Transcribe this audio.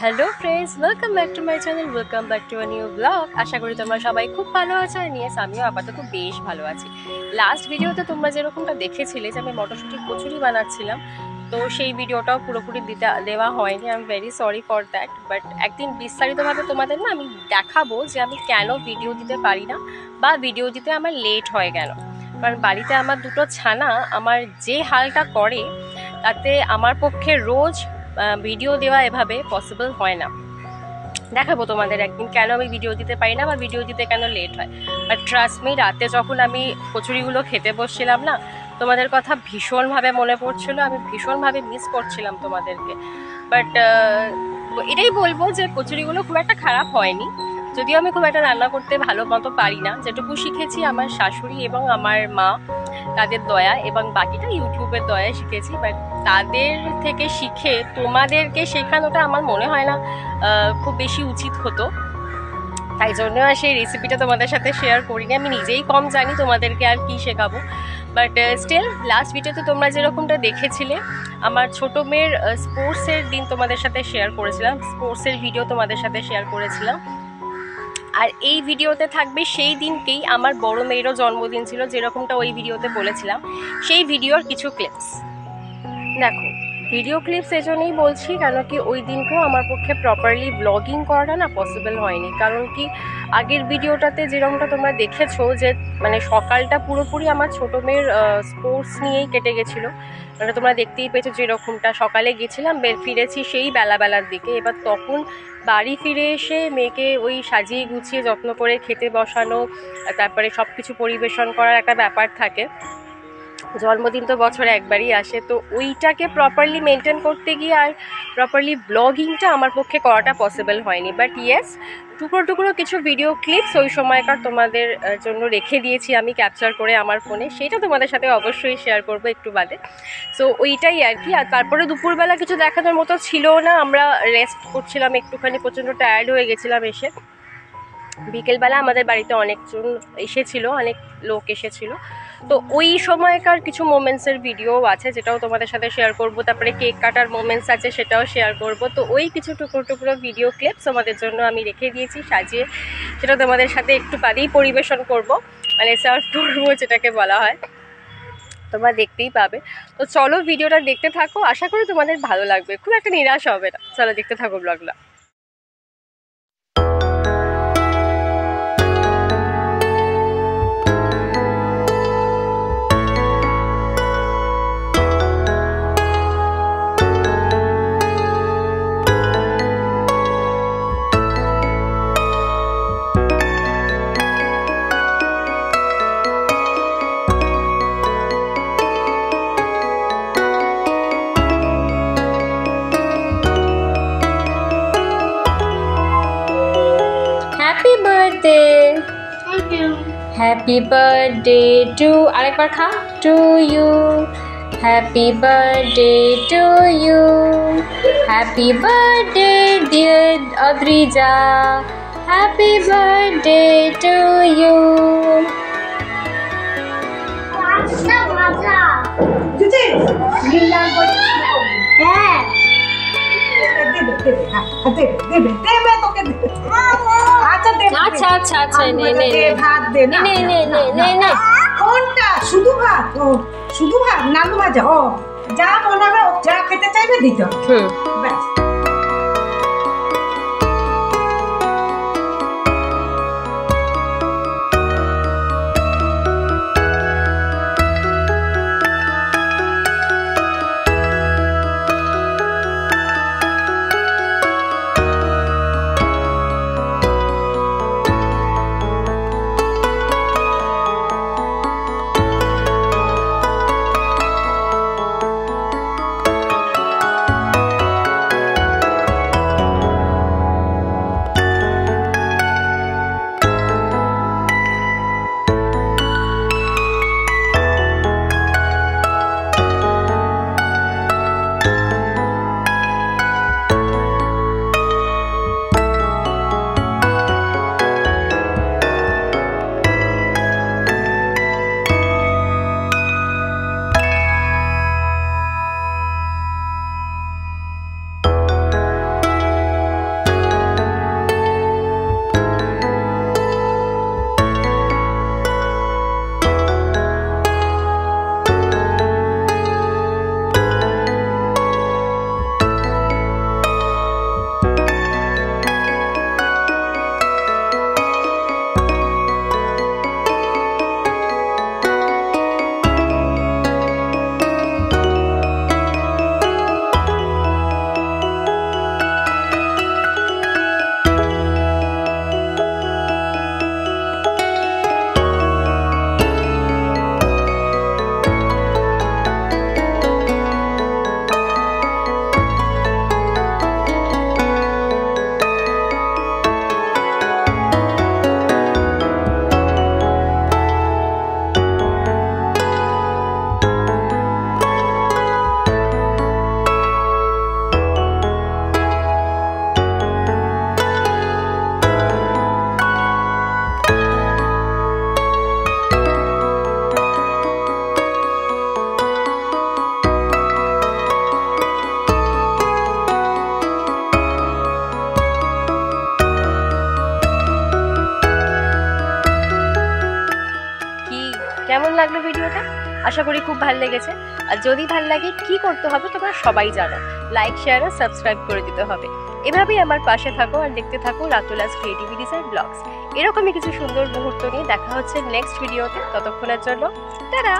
Hello friends, welcome back to my channel, welcome back to a new blog. আশা করি তোমরা সবাই খুব ভালো আছো আর নিয়ে আমিও আপাতত বেশ ভালো আছি। লাস্ট ভিডিওতে তোমরা যেরকমটা দেখেছিলে যে আমি মটরশুঁটির কচুরি বানাচ্ছিলাম, তো সেই ভিডিওটাও পুরোপুরি দেওয়া হয়নি। I am very sorry for that. But একদিন বিস্তারিতভাবে তোমাদের না আমি দেখাবো যে আমি কেন ভিডিও দিতে পারি না বা ভিডিও দিতে আমার লেট হয় কেন। কারণ বাড়িতে আমার দুটো ছানা আমার যে হালটা করে তাতে আমার পক্ষে রোজ ভিডিও দেওয়া এভাবে পসিবল হয় না। দেখাবো তোমাদের একদিন কেন আমি ভিডিও দিতে পারি না বা ভিডিও দিতে কেন লেট হয়। বাট ট্রাস্ট মি, রাতে যখন আমি কচুরিগুলো খেতে বসছিলাম না, তোমাদের কথা ভীষণভাবে মনে পড়ছিল, আমি ভীষণভাবে মিস করছিলাম তোমাদেরকে। বাট এটাই বলবো যে কচুরিগুলো খুব একটা খারাপ হয়নি, যদিও আমি খুব একটা রান্না করতে ভালো মতো পারি না। যেটুকু শিখেছি আমার শাশুড়ি এবং আমার মা, তাদের দয়া, এবং বাকিটা ইউটিউবের দয়ায় শিখেছি। বাট তাদের থেকে শিখে তোমাদেরকে শেখানোটা আমার মনে হয় না খুব বেশি উচিত হতো। তাই জন্য আর সেই রেসিপিটা তোমাদের সাথে শেয়ার করিনি। আমি নিজেই কম জানি, তোমাদেরকে আর কি শেখাবো। বাট স্টিল লাস্ট ভিডিওতে তোমরা যেরকমটা দেখেছিলে, আমার ছোটো মেয়ের স্পোর্টসের দিন তোমাদের সাথে শেয়ার করেছিলাম, স্পোর্টসের ভিডিও তোমাদের সাথে শেয়ার করেছিলাম। আর এই ভিডিওতে থাকবে সেই দিনকেই আমার বড় মেয়েরও জন্মদিন ছিল, যেরকমটা ওই ভিডিওতে বলেছিলাম, সেই ভিডিওর কিছু ক্লিপস দেখো। ভিডিও ক্লিপস এজন্যই বলছি কেন কি ওই দিনকেও আমার পক্ষে প্রপারলি ব্লগিং করাটা না পসিবল হয়নি। কারণ কি আগের ভিডিওটাতে যেরকমটা তোমরা দেখেছো যে মানে সকালটা পুরোপুরি আমার ছোটো মেয়ের স্পোর্টস নিয়েই কেটে গেছিলো। মানে তোমরা দেখতেই পেয়েছো যেরকমটা সকালে গেছিলাম, ফিরেছি সেই বেলার দিকে। এবার তখন বাড়ি ফিরে এসে মেয়েকে ওই সাজিয়ে গুছিয়ে যত্ন করে খেতে বসানো, তারপরে সব কিছু পরিবেশন করার একটা ব্যাপার থাকে। জন্মদিন তো বছরে একবারই আসে, তো ওইটাকে প্রপারলি মেনটেন করতে গিয়ে আর প্রপারলি ব্লগিংটা আমার পক্ষে করাটা পসিবল হয়নি। বাট ইয়েস, টুকরো টুকরো কিছু ভিডিও ক্লিপস ওই সময়কার তোমাদের জন্য রেখে দিয়েছি আমি ক্যাপচার করে আমার ফোনে, সেটা তোমাদের সাথে অবশ্যই শেয়ার করবো একটু বাদে। সো ওইটাই আর কি। আর তারপরে দুপুরবেলা কিছু দেখানোর মতো ছিল না, আমরা রেস্ট করছিলাম একটুখানি, প্রচণ্ড টায়ার্ড হয়ে গেছিলাম এসে। বিকেলবেলা আমাদের বাড়িতে অনেকজন এসেছিল, অনেক লোক এসেছিল, তো ওই সময়কার কিছু মোমেন্টসের ভিডিও আছে যেটাও তোমাদের সাথে শেয়ার করব। তারপরে কেক কাটার মোমেন্টস আছে, সেটাও শেয়ার করব। তো ওই কিছু টুকরো টুকরো ভিডিও ক্লিপস আমাদের জন্য আমি রেখে দিয়েছি সাজিয়ে, সেটা তোমাদের সাথে একটু বাদেই পরিবেশন করব, মানে সার্ভ করবো যেটাকে বলা হয়। তোমরা দেখতেই পাবে। তো চলো ভিডিওটা দেখতে থাকো, আশা করি তোমাদের ভালো লাগবে, খুব একটা নিরাশ হবে না। চলো দেখতে থাকো ব্লগটা। Happy birthday. Thank you. Happy birthday to আরেকবার খা to you. Happy birthday to you. Happy birthday dear Adrija. Happy birthday to you. আচ্ছা মজা দিদি নীলার বই হ্যাঁ দেবে তোকে আচ্ছা দেবে আচ্ছা ভাত দে না নে কোনটা শুধু ভাত? ও শুধু ভাত, নাড়ু ভাজা, ও যা মনে হবে যা খেতে চাইবে দিতে হবে। ব্যাস। কেমন লাগলো ভিডিওটা? আশা করি খুব ভালো লেগেছে। আর যদি ভালো লাগে কি করতে হবে তোমরা সবাই জানো, লাইক শেয়ার আর সাবস্ক্রাইব করে দিতে হবে। এভাবেই আমার পাশে থাকো আর দেখতে থাকো রাতুলাস ক্রিয়েটিভিটিস এন্ড ব্লগস। এরকমই কিছু সুন্দর মুহূর্ত নিয়ে দেখা হচ্ছে নেক্সট ভিডিওতে। ততক্ষণের জন্য টাটা।